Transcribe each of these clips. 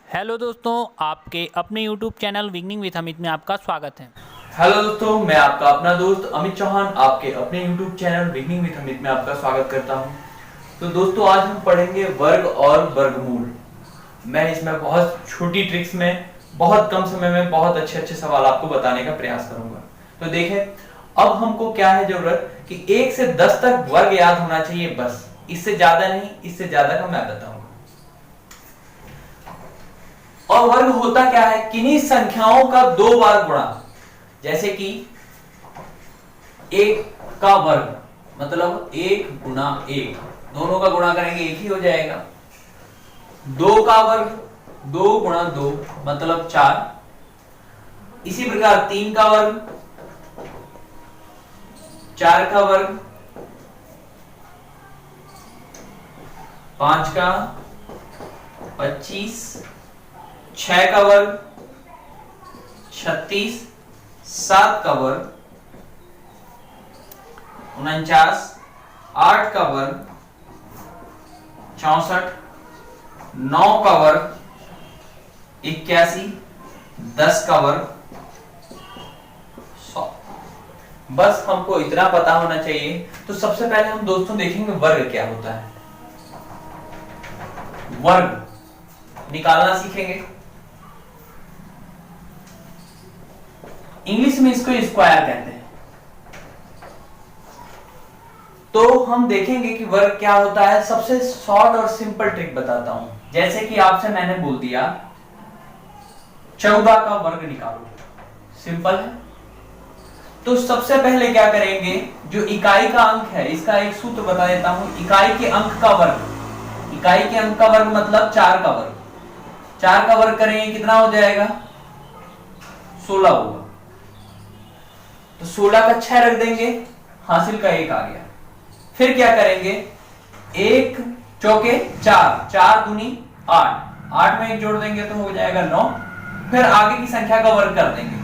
Hello दोस्तों, आपके अपने YouTube channel winning with Amit में आपका स्वागत है। हेलो दोस्तों, मैं आपका अपना दोस्त अमित चौहान आपके अपने YouTube channel winning with Amit में आपका स्वागत करता हूं। तो दोस्तों, आज हम पढ़ेंगे वर्ग और वर्गमूल। मैं इसमें बहुत छोटी ट्रिक्स में बहुत कम समय में बहुत अच्छे अच्छे सवाल आपको बताने का प्रयास करूंगा। तो देखें, अब हमको क्या है जरूरत कि 1 से 10 तक वर्ग याद होना चाहिए, बस इससे ज्यादा नहीं, इससे ज्यादा का मैं बताऊंगा। और वर्ग होता क्या है, किन्हीं संख्याओं का 2 बार गुणा। जैसे कि 1 का वर्ग मतलब 1 गुना 1, दोनों का गुणा करेंगे 1 ही हो जाएगा। 2 का वर्ग 2 गुणा 2 मतलब 4। इसी प्रकार 3 का वर्ग 4 का वर्ग 5 का 25, 6 का वर्ग 36, 7 का वर्ग 49, 8 का वर्ग 64, 9 का वर्ग 81, 10 का वर्ग 100। बस हमको इतना पता होना चाहिए। तो सबसे पहले हम दोस्तों देखेंगे वर्ग क्या होता है। वर्ग निकालना सीखेंगे। इंग्लिश में इसको स्क्वायर कहते हैं। तो हम देखेंगे कि वर्ग क्या होता है। सबसे शॉर्ट और सिंपल ट्रिक बताता हूं। जैसे कि आपसे मैंने बोल दिया 14 का वर्ग निकालो, सिंपल है। तो सबसे पहले क्या करेंगे, जो इकाई का अंक है इसका एक सूत्र बता देता हूं। इकाई के अंक का वर्ग, इकाई के अंक का वर्ग मतलब 4 का वर्ग। 4 का वर्ग करेंगे कितना हो जाएगा, 16 होगा। तो 16 का 6 रख देंगे, हासिल का 1 आ गया। फिर क्या करेंगे, 1 चौके 4, 4 दूनी 8, 8 में 1 जोड़ देंगे तो हो जाएगा 9। फिर आगे की संख्या का वर्ग कर देंगे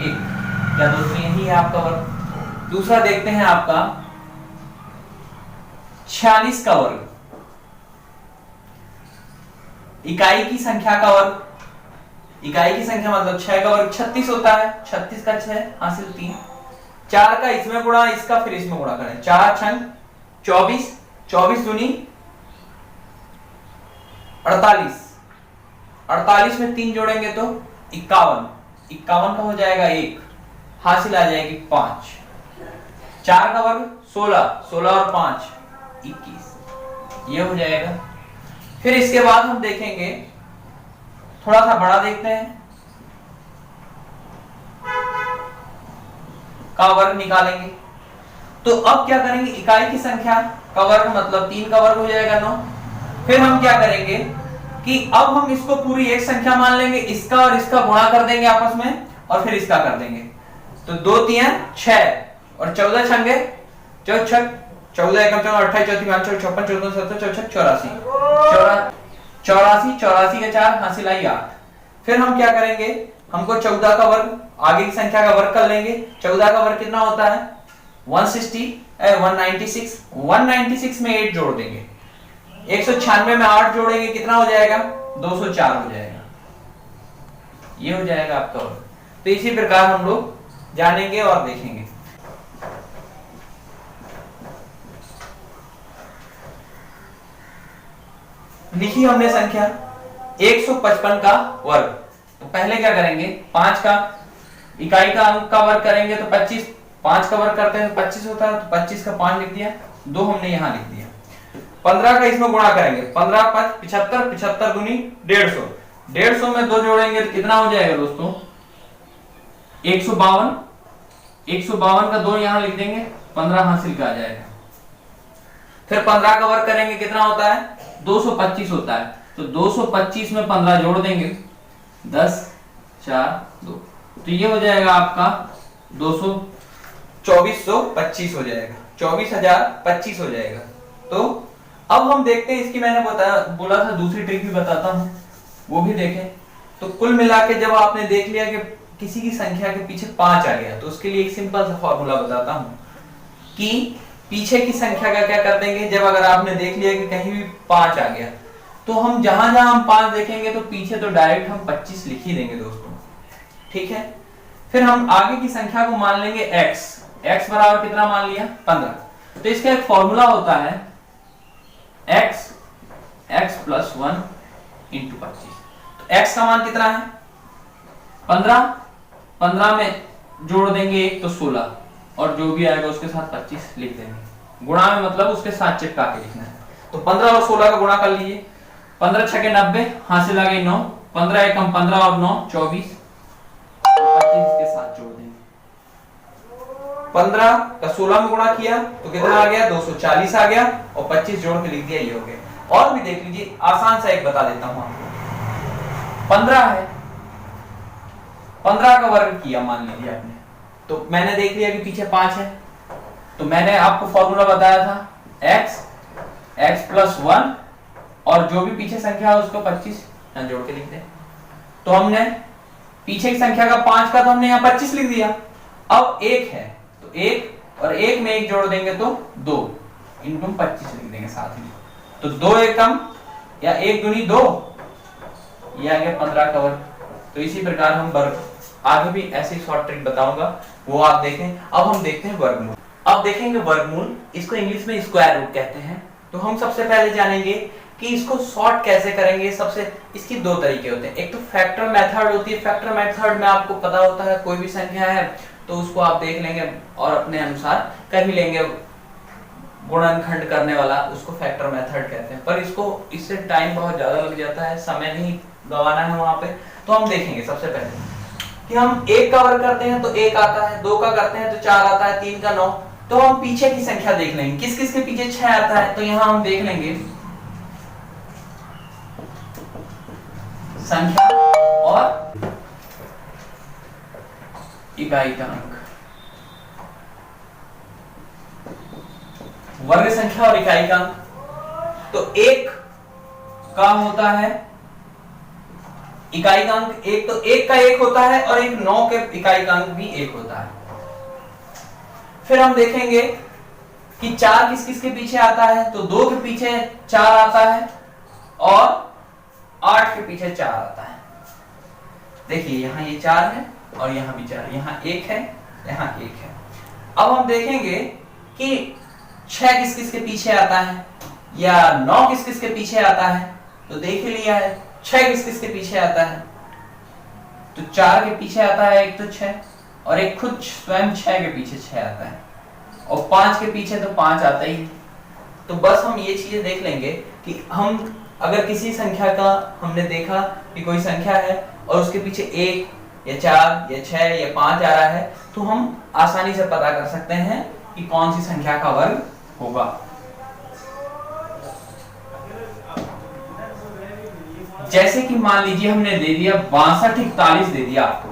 1। क्या दोस्तों, यही है आपका वर्ग। दूसरा देखते हैं आपका 46 का वर्ग। इकाई की संख्या का वर्ग, इकाई की संख्या मतलब 6 का वर्ग 36 होता है। 36 का 6 हासिल 3। 4 का इसमें गुणा, इसका फिर इसमें गुणा करें। 4 छंग 24, 24 दूनी 48, 48 में 3 जोड़ेंगे तो 51, 51 का हो जाएगा 1, हासिल आ जाएगी 5। 4 का वर्ग 16, 16 और 5 21, ये हो जाएगा। फिर इसके बाद हम देखेंगे, थोड़ा सा बड़ा देखते हैं, का वर्ग निकालेंगे। तो अब क्या करेंगे, इकाई की संख्या का वर्ग मतलब 3 का वर्ग हो जाएगा 9। फिर हम क्या करेंगे कि अब हम इसको पूरी एक संख्या मान लेंगे, इसका और इसका गुणा कर देंगे आपस में और फिर इसका कर देंगे। तो 2 3 6 और 14 छंगे 14, 14 एकम 14, 28 चौथी 5 56 54 57 64 84, 84 के 4 हासिल आई 8। फिर हम क्या करेंगे, हमको 14 का वर्ग, आगे की संख्या का वर्ग कर लेंगे। 14 का वर्ग कितना होता है 160, 196, 196 में 8 जोड़ देंगे। 196 में 8 जोड़ेंगे कितना हो जाएगा, 204 हो जाएगा। ये हो जाएगा आपका वर्ग। तो इसी प्रकार हम लोग जानेंगे और देखेंगे। लिखी हमने संख्या 155 का वर्ग। तो पहले क्या करेंगे, 5 का इकाई का अंक का वर्ग करेंगे तो 25, 5 का वर्ग करते हैं तो 25 होता है। तो 25 का 5 लिख दिया, 2 हमने यहां लिख दिया। 15 का इसमें गुणा करेंगे, 15 5 75, 75 दूनी 150, 150 में 2 जोड़ेंगे तो कितना हो जाएगा दोस्तों 152, 152 का 2 यहां लिख देंगे, 15 हासिल का आ जाएगा। फिर 15 का वर्ग करेंगे कितना होता है 225 होता है। तो 225 में 15 जोड़ देंगे, 10 4 2, तो ये हो जाएगा आपका 2425 हो जाएगा, 24,025 हो जाएगा। तो अब हम देखते हैं, इसकी मैंने बोला था दूसरी ट्रिक भी बताता हूं, वो भी देखें। तो कुल मिला के जब आपने देख लिया कि किसी की संख्या के पीछे 5 आ गया, तो उसके लिए एक सिंपल सा फॉर्मूला बताता हूं कि पीछे की संख्या का क्या कर देंगे। जब अगर आपने देख लिया कि कहीं भी 5 आ गया, तो तो हम जहां जहां हम 5 देखेंगे तो पीछे तो डायरेक्ट हम 25 लिख ही देंगे दोस्तों, ठीक है। फिर हम आगे की संख्या को मान लेंगे x, x बराबर कितना मान लिया 15। तो इसका एक फॉर्मूला होता है x प्लस 1 इंटू 25। तो x का मान कितना है 15, 15 में जोड़ देंगे 1 तो 16 और जो भी आएगा उसके साथ 25 लिख देंगे। गुणा में मतलब उसके साथ चिपका के लिखना है। तो 15 और 16 का गुणा कर लीजिए, 15 छके 90, हासिल आ गई 9, 15 एकम 15 और 9 24, 25 के साथ जोड़ देंगे। 15 का 16 में गुणा किया तो कितना आ गया 240 आ गया और 25 जोड़ के लिख दिया, ये हो गया। और भी देख लीजिए, आसान सा एक बता देता हूं आपको। 15 है, 15 का वर्ग किया मान लीजिए आपने, तो मैंने देख लिया कि पीछे 5 है, तो मैंने आपको फॉर्मूला बताया था x प्लस 1 और जो भी पीछे संख्या है उसको 25 यहां जोड़ के लिख दे। तो हमने पीछे की संख्या का 5 का तो हमने यहाँ 25 लिख दिया। अब 1 है तो 1 और 1 में 1 जोड़ देंगे तो 2 इंटू 25 लिख देंगे साथ में। तो 2 एकम या 1 दूनी 2, ये आ गया 15 का वर्ग। तो इसी प्रकार हम वर्ग आगे भी ऐसी शॉर्ट ट्रिक बताऊंगा, वो आप देखें। अब हम देखते हैं वर्गमूल। अब देखेंगे वर्गमूल, इसको इंग्लिश में स्क्वायर रूट कहते हैं। तो हम सबसे पहले जानेंगे कि इसको सॉर्ट कैसे करेंगे। सबसे इसकी दो तरीके होते हैं, एक तो फैक्टर मेथड होती है। फैक्टर मेथड में आपको पता होता है कोई भी संख्या है तो उसको आप देख लेंगे और अपने अनुसार कर भी लेंगे, गुणनखंड करने वाला, उसको फैक्टर मेथड कहते हैं। पर इससे टाइम बहुत ज्यादा लग जाता है, समय नहीं गंवाना है वहां पे। तो हम देखेंगे सबसे पहले कि हम 1 का वर्ग करते हैं तो 1 आता है, 2 का करते हैं तो 4 आता है, 3 का 9। तो हम पीछे की संख्या देख लेंगे, किस किस के पीछे 6 आता है। तो यहां हम देख लेंगे संख्या और इकाई का अंक, वर्ग संख्या और इकाई का अंक। तो 1 का होता है इकाई का अंक 1, तो 1 का 1 होता है और एक 9 के इकाई का अंक भी 1 होता है। फिर हम देखेंगे कि 4 किस किस के पीछे आता है। तो 2 के पीछे 4 आता है और 8 के पीछे 4 आता है। देखिए यहां ये 4 है और यहां भी 4, यहां 1 है, यहां 1 है। अब हम देखेंगे कि 6 किस किस के पीछे आता है या 9 किस किस के पीछे आता है। तो देख लिया है 6 किस किस के पीछे आता है। तो 4 के पीछे आता है एक तो 6 और एक खुद स्वयं 6 के पीछे 6 आता है और 5 के पीछे तो 5 आता ही। तो बस हम ये चीजें देख लेंगे कि हम अगर किसी संख्या का हमने देखा कि कोई संख्या है और उसके पीछे 1 या 4 या 6 या 5 आ रहा है तो हम आसानी से पता कर सकते हैं कि कौन सी संख्या का वर्ग होगा। जैसे कि मान लीजिए हमने दे दिया 62 41 दे दिया आपको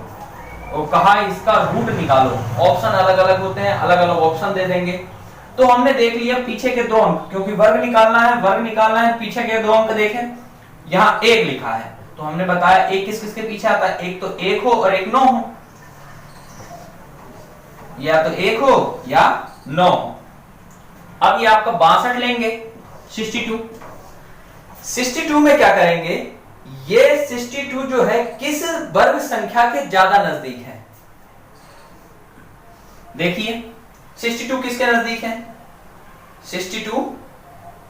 और कहा इसका रूट निकालो। ऑप्शन अलग अलग होते हैं, अलग अलग ऑप्शन दे देंगे। तो हमने देख लिया पीछे के 2 अंक, क्योंकि वर्ग निकालना है, पीछे के 2 अंक देखें, यहाँ 1 लिखा है तो हमने बताया 1 किस किस के पीछे आता है। एक तो 1 हो और एक 9 हो, या तो 1 हो या 9 हो। अब ये आपका 62 लेंगे, 62 में क्या करेंगे, ये 62 जो है किस वर्ग संख्या के ज्यादा नजदीक है। देखिए 62 किसके नजदीक है, 62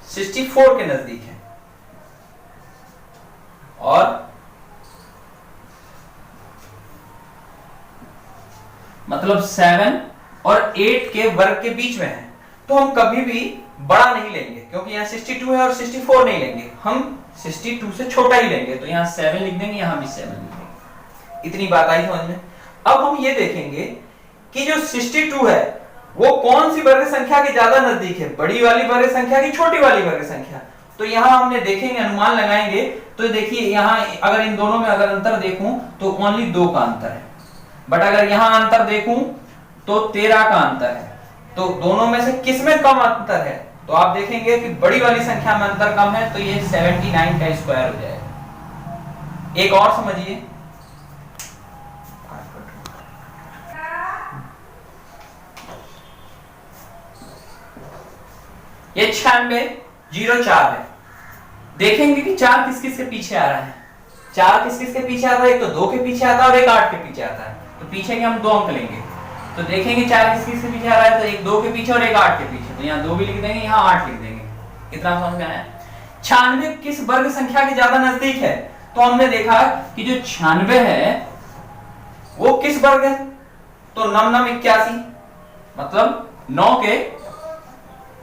64 के नजदीक है और मतलब 7 और 8 के वर्ग के बीच में है। तो हम कभी भी बड़ा नहीं लेंगे क्योंकि यहाँ 62 है और 64 नहीं लेंगे, हम 62 से छोटा ही लेंगे। तो यहाँ 7 लिख देंगे, यहाँ भी 7 लिख देंगे। इतनी बात आई समझ में। अब हम ये देखेंगे कि जो 62 है वो कौन सी वर्ग संख्या के ज्यादा नजदीक है, बड़ी वाली वर्ग संख्या की छोटी वाली वर्ग संख्या। तो यहाँ हमने देखेंगे, अनुमान लगाएंगे। तो देखिए यहाँ अगर इन दोनों में अगर अंतर देखूं तो ओनली 2 का अंतर है, बट अगर यहाँ अंतर देखूं तो 13 का अंतर है। तो दोनों में से किस में कम अंतर है, तो आप देखेंगे कि बड़ी वाली संख्या में अंतर कम है, तो ये 79 का स्क्वायर हो जाएगा। एक और समझिए, ये 96 04 है, देखेंगे कि 4 किस किस के पीछे आ रहा है। 4 किस किस के पीछे आता है, एक तो 2 के पीछे आता है और एक 8 के पीछे आता है। तो पीछे के हम 2 अंक लेंगे, तो देखेंगे 4 किस किस के पीछे आ रहा है, तो एक 2 के पीछे और एक 8 के पीछे, तो यहाँ 2 भी लिख देंगे, यहाँ 8 लिख देंगे। इतना समझ में आया। 96 किस वर्ग संख्या के ज्यादा नजदीक है, तो हमने देखा कि जो 96 है वो किस वर्ग है, तो नम नम 81, मतलब 9 के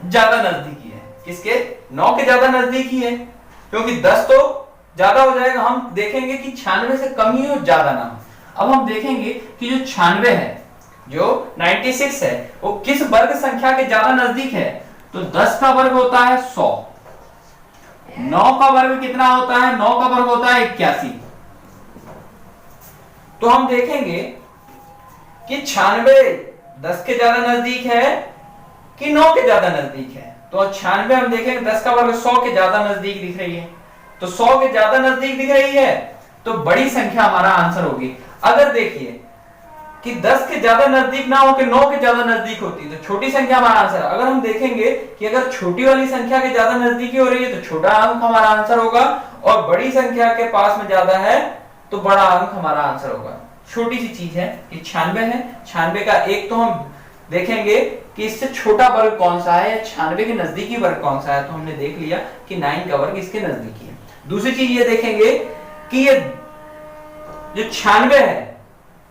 ज्यादा नजदीकी है। किसके? 9 के ज्यादा नजदीकी है, क्योंकि 10 तो ज्यादा हो जाएगा। हम देखेंगे कि 96 से कम ही हो, ज्यादा ना हो। अब हम देखेंगे कि जो 96 है, जो 96 है, वो किस वर्ग संख्या के ज्यादा नजदीक है, तो 10 का वर्ग होता है 100, 9 का वर्ग कितना होता है, 9 का वर्ग होता है 81। तो हम देखेंगे कि 96 10 के ज्यादा नजदीक है कि 9 के ज्यादा नजदीक है। तो 96 हम देखेंगे 10 का वर्ग 100 के ज्यादा नजदीक दिख रही है, तो 100 के ज्यादा नजदीक दिख रही है, तो बड़ी संख्या हमारा आंसर होगी। अगर देखिए कि 10 के ज्यादा नजदीक ना हो कि 9 के ज्यादा नजदीक होती, तो छोटी संख्या हमारा आंसर। अगर हम देखेंगे कि अगर छोटी वाली संख्या के ज्यादा नजदीकी हो रही है, तो छोटा अंक हमारा आंसर होगा, और बड़ी संख्या के पास में ज्यादा है तो बड़ा अंक हमारा आंसर होगा। छोटी सी चीज है कि 96 है, 96 का एक तो हम देखेंगे कि इससे छोटा वर्ग कौन सा है, या 96 के नजदीकी वर्ग कौन सा है, तो हमने देख लिया कि 9 का वर्ग इसके नजदीकी है। दूसरी चीज ये देखेंगे कि ये जो 96 है,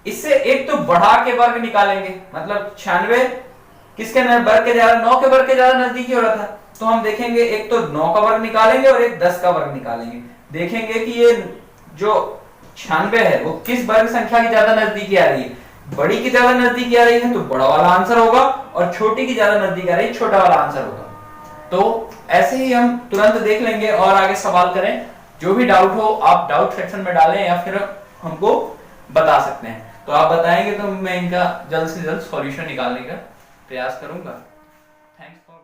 इससे एक तो बढ़ा के वर्ग निकालेंगे, मतलब 96 किसके वर्ग के ज्यादा, 9 के वर्ग के ज्यादा नजदीकी हो रहा था, तो हम देखेंगे एक तो 9 का वर्ग निकालेंगे और एक 10 का वर्ग निकालेंगे। देखेंगे कि ये जो 96 है वो किस वर्ग संख्या की ज्यादा नजदीकी आ रही है, बड़ी की ज्यादा नजदीकी आ रही है तो बड़ा वाला आंसर होगा, और छोटी की ज्यादा नजदीक आ रही है छोटा वाला आंसर होगा। तो ऐसे ही हम तुरंत देख लेंगे और आगे सवाल करें। जो भी डाउट हो आप डाउट सेक्शन में डालें या फिर हमको बता सकते हैं, तो आप बताएंगे तो मैं इनका जल्द से जल्द सॉल्यूशन निकालने का प्रयास करूंगा। Thanks for